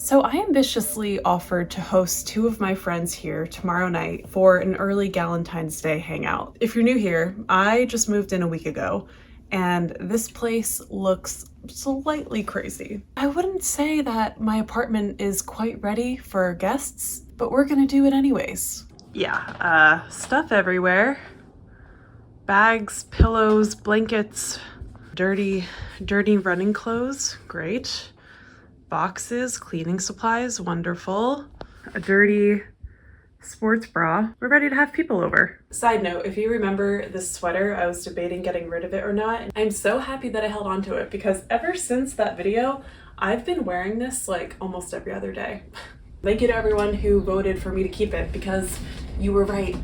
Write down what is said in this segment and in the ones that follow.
So I ambitiously offered to host two of my friends here tomorrow night for an early Galentine's Day hangout. If you're new here, I just moved in a week ago, and this place looks slightly crazy. I wouldn't say that my apartment is quite ready for guests, but we're gonna do it anyways. Yeah, stuff everywhere. Bags, pillows, blankets, dirty running clothes, great. Boxes, cleaning supplies, wonderful. A dirty sports bra. We're ready to have people over. Side note, if you remember this sweater, I was debating getting rid of it or not. I'm so happy that I held on to it because ever since that video, I've been wearing this like almost every other day. Thank you to everyone who voted for me to keep it because you were right.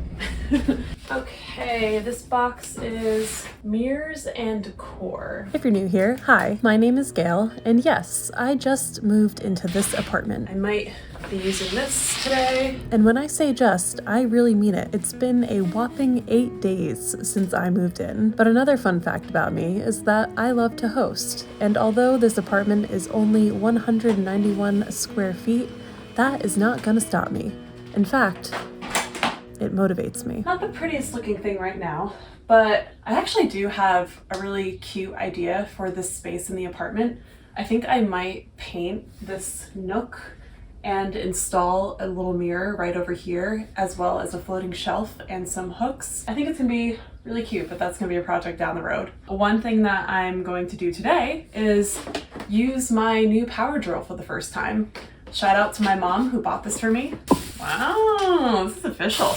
Okay, this box is mirrors and decor. If you're new here, hi, my name is Gail, and yes, I just moved into this apartment. I might be using this today. And when I say just, I really mean it. It's been a whopping 8 days since I moved in. But another fun fact about me is that I love to host. And although this apartment is only 191 square feet, that is not gonna stop me. In fact, it motivates me. Not the prettiest looking thing right now, but I actually do have a really cute idea for this space in the apartment. I think I might paint this nook and install a little mirror right over here, as well as a floating shelf and some hooks. I think it's gonna be really cute, but that's gonna be a project down the road. One thing that I'm going to do today is use my new power drill for the first time. Shout out to my mom who bought this for me. Wow, this is official.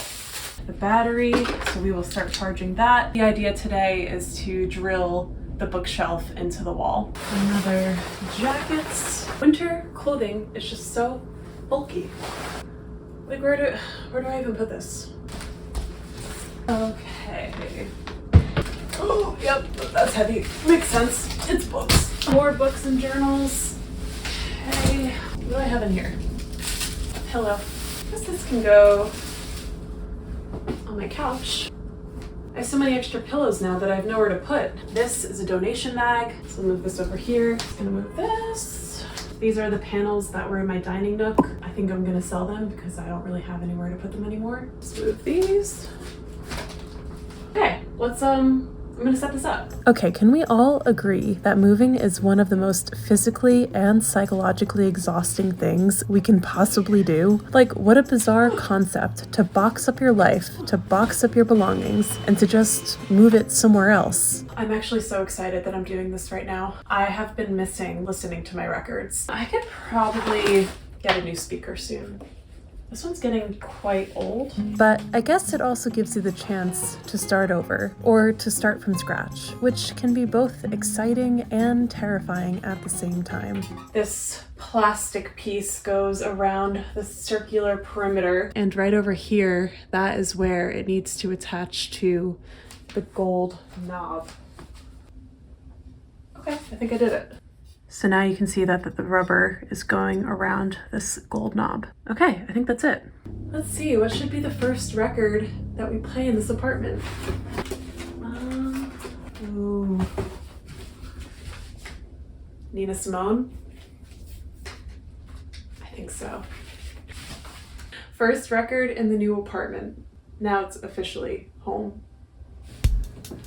The battery, so we will start charging that. The idea today is to drill the bookshelf into the wall. Another jackets. Winter clothing is just so bulky. Like where do I even put this? Okay. Oh, yep, that's heavy. Makes sense. It's books. More books and journals. Okay, what do I have in here? A pillow. I guess this can go on my couch. I have so many extra pillows now that I have nowhere to put. This is a donation bag, so I'll move this over here. Just gonna move this. These are the panels that were in my dining nook. I think I'm gonna sell them because I don't really have anywhere to put them anymore. Just move these. Okay, I'm gonna set this up. Okay, can we all agree that moving is one of the most physically and psychologically exhausting things we can possibly do? Like, what a bizarre concept to box up your life, to box up your belongings, and to just move it somewhere else. I'm actually so excited that I'm doing this right now. I have been missing listening to my records. I could probably get a new speaker soon. This one's getting quite old. But I guess it also gives you the chance to start over, or to start from scratch, which can be both exciting and terrifying at the same time. This plastic piece goes around the circular perimeter, and right over here, that is where it needs to attach to the gold knob. Okay, I think I did it. So now you can see that the rubber is going around this gold knob. Okay, I think that's it. Let's see, what should be the first record that we play in this apartment? Ooh. Nina Simone? I think so. First record in the new apartment. Now it's officially home.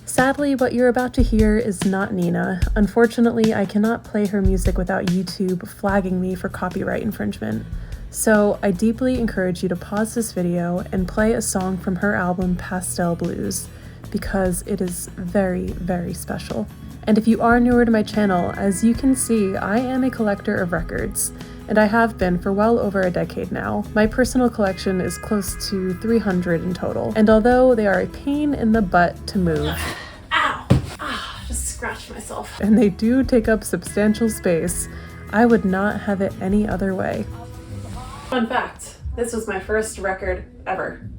Sadly, what you're about to hear is not Nina. Unfortunately, I cannot play her music without YouTube flagging me for copyright infringement. So I deeply encourage you to pause this video and play a song from her album Pastel Blues, because it is very, very special. And if you are newer to my channel, as you can see, I am a collector of records, and I have been for well over a decade now. My personal collection is close to 300 in total, and although they are a pain in the butt to move, ow! Just scratched myself. And they do take up substantial space, I would not have it any other way. Fun fact, this was my first record ever.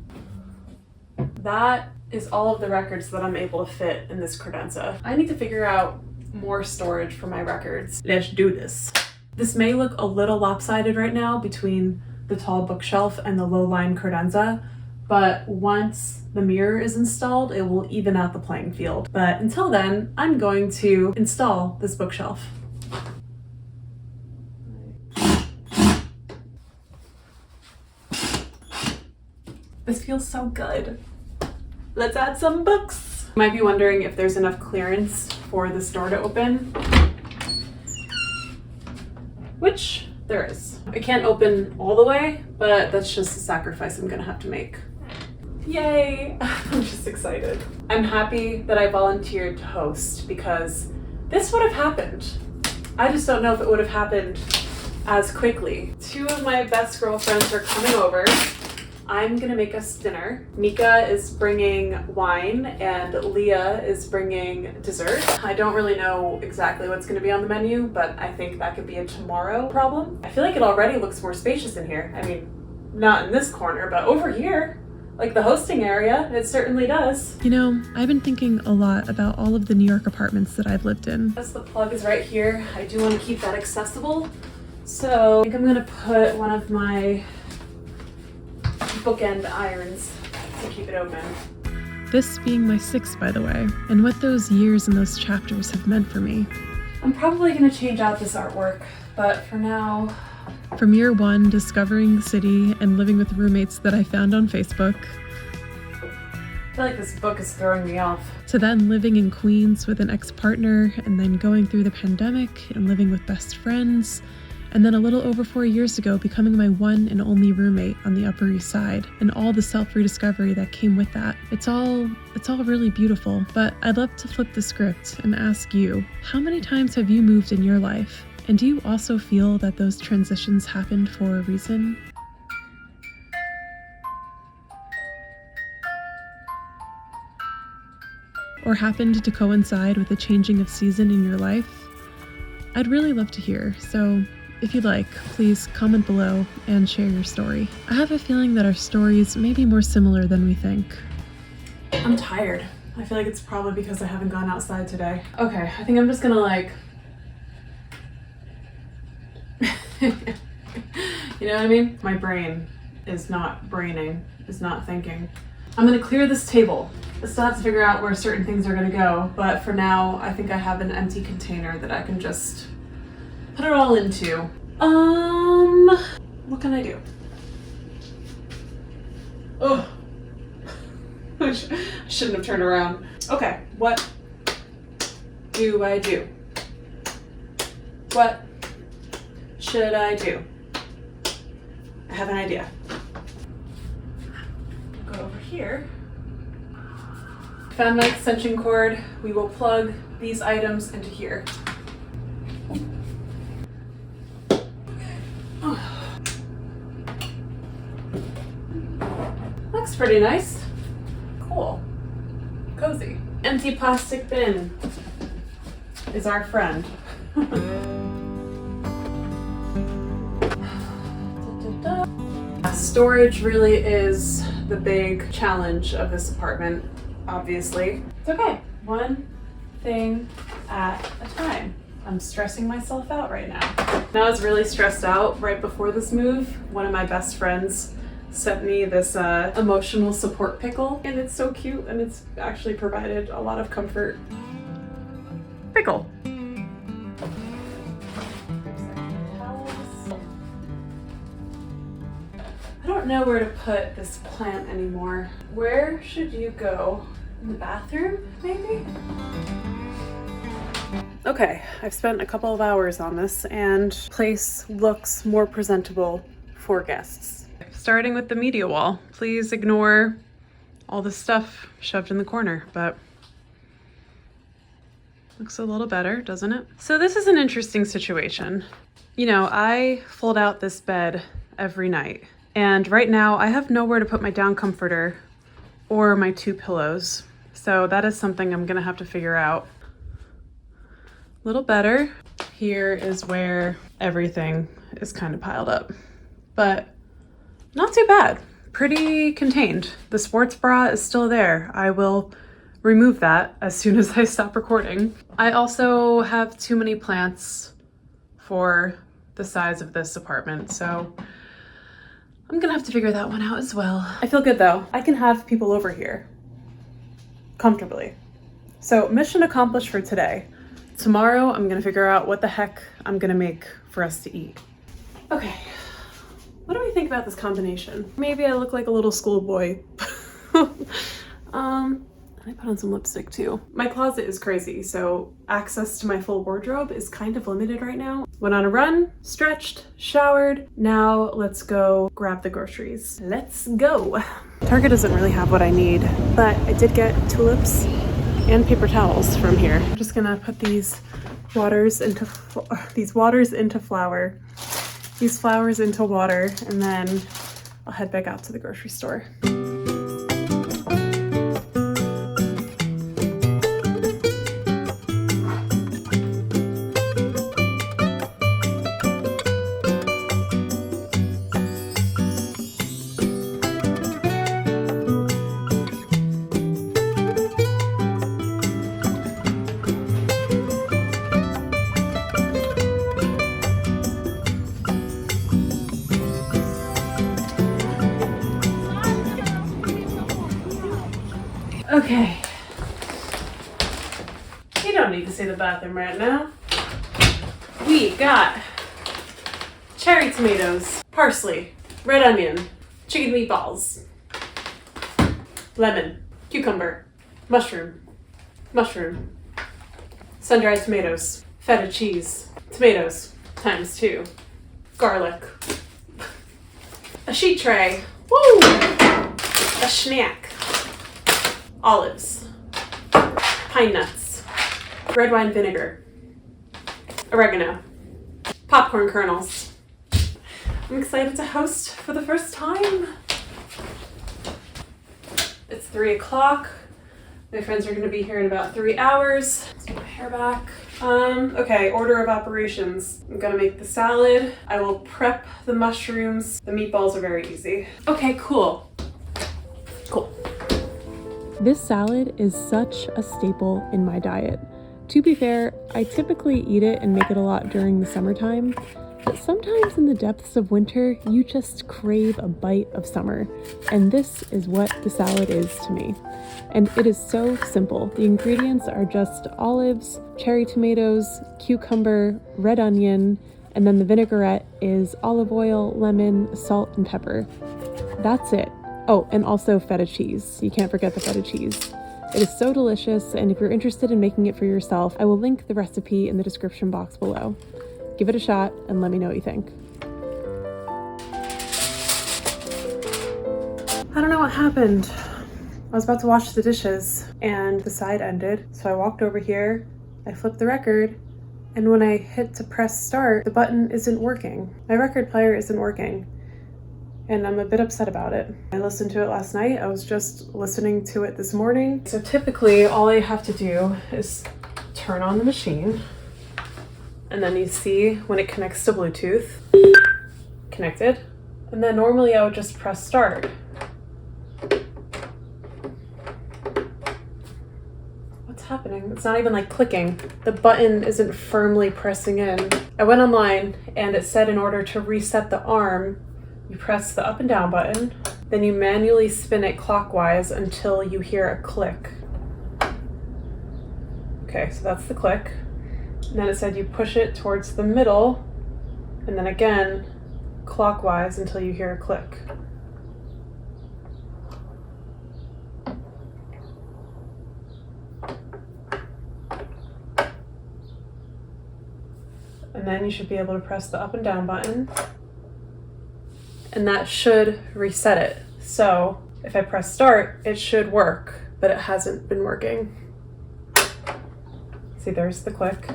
That is all of the records that I'm able to fit in this credenza. I need to figure out more storage for my records. Let's do this. This may look a little lopsided right now between the tall bookshelf and the low-line credenza, but once the mirror is installed, it will even out the playing field. But until then, I'm going to install this bookshelf. This feels so good. Let's add some books. You might be wondering if there's enough clearance for this door to open, which there is. It can't open all the way, but that's just a sacrifice I'm gonna have to make. Yay! I'm just excited. I'm happy that I volunteered to host because this would have happened. I just don't know if it would have happened as quickly. 2 of my best girlfriends are coming over. I'm gonna make us dinner. Mika is bringing wine and Leah is bringing dessert. I don't really know exactly what's gonna be on the menu, but I think that could be a tomorrow problem. I feel like it already looks more spacious in here. I mean, not in this corner, but over here, like the hosting area, it certainly does. You know, I've been thinking a lot about all of the New York apartments that I've lived in. As the plug is right here, I do want to keep that accessible. So I think I'm gonna put one of my bookend irons to keep it open. This being my 6th, by the way, and what those years and those chapters have meant for me. I'm probably gonna change out this artwork, but for now... From year 1, discovering the city and living with roommates that I found on Facebook, I feel like this book is throwing me off. to then living in Queens with an ex-partner, and then going through the pandemic and living with best friends, and then a little over 4 years ago becoming my one and only roommate on the Upper East Side, and all the self-rediscovery that came with that. It's all really beautiful, but I'd love to flip the script and ask you, how many times have you moved in your life? And do you also feel that those transitions happened for a reason? Or happened to coincide with a changing of season in your life? I'd really love to hear, so if you'd like, please comment below and share your story. I have a feeling that our stories may be more similar than we think. I'm tired. I feel like it's probably because I haven't gone outside today. Okay, I think I'm just gonna like... You know what I mean? My brain is not braining, is not thinking. I'm gonna clear this table. I still have to figure out where certain things are gonna go, but for now, I think I have an empty container that I can just put it all into. What can I do? Oh, I shouldn't have turned around. Okay, what do I do? What should I do? I have an idea. Go over here. Found my extension cord. We will plug these items into here. Looks pretty nice. Cool. Cozy. Empty plastic bin is our friend. Storage really is the big challenge of this apartment, obviously. It's okay. One thing at a time. I'm stressing myself out right now. I was really stressed out right before this move. One of my best friends sent me this emotional support pickle, and it's so cute, and it's actually provided a lot of comfort. Pickle. I don't know where to put this plant anymore. Where should you go? In the bathroom, maybe? Okay, I've spent a couple of hours on this and the place looks more presentable for guests. Starting with the media wall. Please ignore all the stuff shoved in the corner, but looks a little better, doesn't it? So this is an interesting situation. You know, I fold out this bed every night. And right now I have nowhere to put my down comforter or my 2 pillows. So that is something I'm gonna have to figure out. A little better. Here is where everything is kind of piled up, but not too bad. Pretty contained. The sports bra is still there. I will remove that as soon as I stop recording. I also have too many plants for the size of this apartment, so I'm gonna have to figure that one out as well. I feel good though. I can have people over here comfortably. So mission accomplished for today. Tomorrow I'm gonna figure out what the heck I'm gonna make for us to eat. Okay, what do we think about this combination? Maybe I look like a little schoolboy. I put on some lipstick too. My closet is crazy, so access to my full wardrobe is kind of limited right now. Went on a run, stretched, showered. Now let's go grab the groceries. Let's go. Target doesn't really have what I need, but I did get tulips and paper towels from here. I'm just gonna put these waters into flour, these flowers into water, and then I'll head back out to the grocery store. Okay. You don't need to see the bathroom right now. We got cherry tomatoes, parsley, red onion, chicken meatballs, lemon, cucumber, mushroom, sun-dried tomatoes, feta cheese, tomatoes times 2, garlic, a sheet tray, woo, a snack, olives, pine nuts, red wine vinegar, oregano, popcorn kernels. I'm excited to host for the first time. It's 3 o'clock. My friends are going to be here in about 3 hours. Let's get my hair back. Okay, order of operations. I'm gonna make the salad. I will prep the mushrooms. The meatballs are very easy. Okay, cool. This salad is such a staple in my diet. To be fair, I typically eat it and make it a lot during the summertime, but sometimes in the depths of winter, you just crave a bite of summer, and this is what the salad is to me. And it is so simple. The ingredients are just olives, cherry tomatoes, cucumber, red onion, and then the vinaigrette is olive oil, lemon, salt, and pepper. That's it. Oh, and also feta cheese. You can't forget the feta cheese. It is so delicious, and if you're interested in making it for yourself, I will link the recipe in the description box below. Give it a shot and let me know what you think. I don't know what happened. I was about to wash the dishes and the side ended, so I walked over here, I flipped the record, and when I hit to press start, the button isn't working. My record player isn't working. And I'm a bit upset about it. I listened to it last night. I was just listening to it this morning. So typically all I have to do is turn on the machine, and then you see when it connects to Bluetooth, connected. And then normally I would just press start. What's happening? It's not even like clicking. The button isn't firmly pressing in. I went online and it said in order to reset the arm, you press the up and down button, then you manually spin it clockwise until you hear a click. Okay, so that's the click. And then it said you push it towards the middle, and then again, clockwise until you hear a click. And then you should be able to press the up and down button, and that should reset it. So if I press start, it should work, but it hasn't been working. See, there's the click.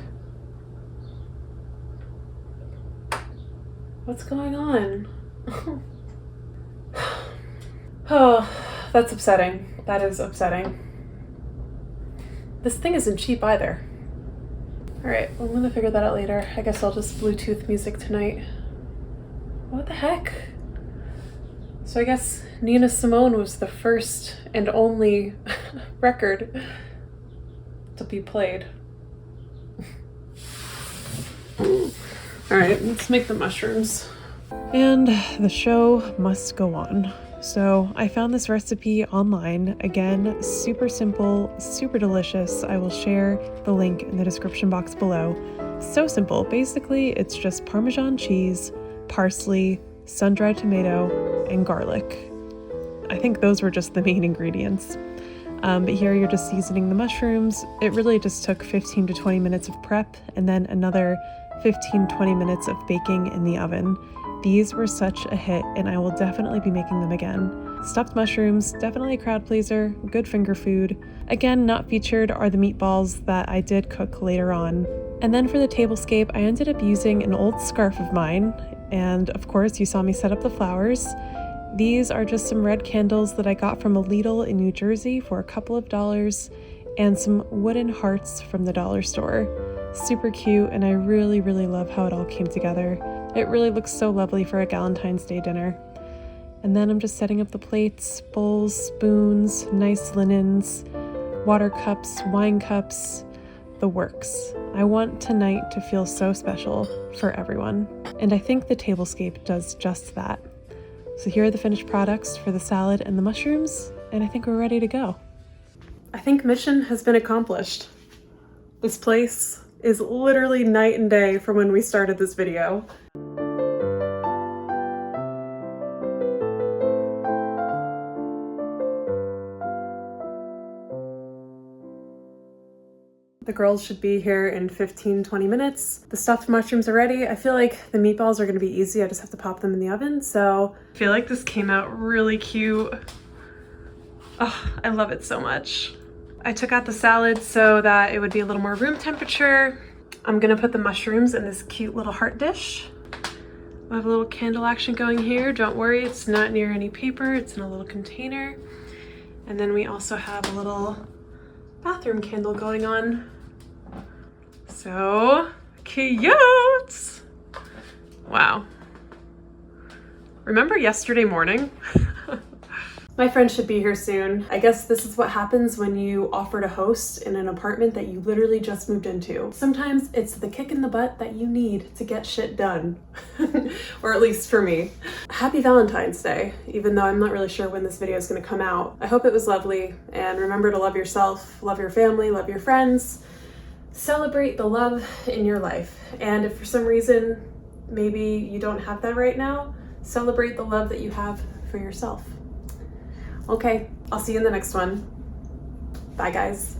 What's going on? Oh, that's upsetting. That is upsetting. This thing isn't cheap either. All right, well, I'm gonna figure that out later. I guess I'll just Bluetooth music tonight. What the heck? So I guess Nina Simone was the first and only record to be played. All right, let's make the mushrooms. And the show must go on. So I found this recipe online. Again, super simple, super delicious. I will share the link in the description box below. So simple. Basically, it's just Parmesan cheese, parsley, sun-dried tomato, and garlic. I think those were just the main ingredients. But here you're just seasoning the mushrooms. It really just took 15 to 20 minutes of prep and then another 15-20 minutes of baking in the oven. These were such a hit, and I will definitely be making them again. Stuffed mushrooms, definitely a crowd pleaser, good finger food. Again, not featured are the meatballs that I did cook later on. And then for the tablescape, I ended up using an old scarf of mine, and of course you saw me set up the flowers. These are just some red candles that I got from a Lidl in New Jersey for a couple of dollars, and some wooden hearts from the dollar store. Super cute, and I really, really love how it all came together. It really looks so lovely for a Galentine's Day dinner. And then I'm just setting up the plates, bowls, spoons, nice linens, water cups, wine cups, the works. I want tonight to feel so special for everyone. And I think the tablescape does just that. So here are the finished products for the salad and the mushrooms, and I think we're ready to go. I think mission has been accomplished. This place is literally night and day from when we started this video. The girls should be here in 15-20 minutes. The stuffed mushrooms are ready. I feel like the meatballs are gonna be easy. I just have to pop them in the oven, so. I feel like this came out really cute. Oh, I love it so much. I took out the salad so that it would be a little more room temperature. I'm gonna put the mushrooms in this cute little heart dish. I have a little candle action going here. Don't worry, it's not near any paper. It's in a little container. And then we also have a little bathroom candle going on. So cute! Wow. Remember yesterday morning? My friend should be here soon. I guess this is what happens when you offer to host in an apartment that you literally just moved into. Sometimes it's the kick in the butt that you need to get shit done. Or at least for me. Happy Valentine's Day, even though I'm not really sure when this video is gonna come out. I hope it was lovely, and remember to love yourself, love your family, love your friends. Celebrate the love in your life. And if for some reason, maybe you don't have that right now, celebrate the love that you have for yourself. Okay, I'll see you in the next one. Bye, guys.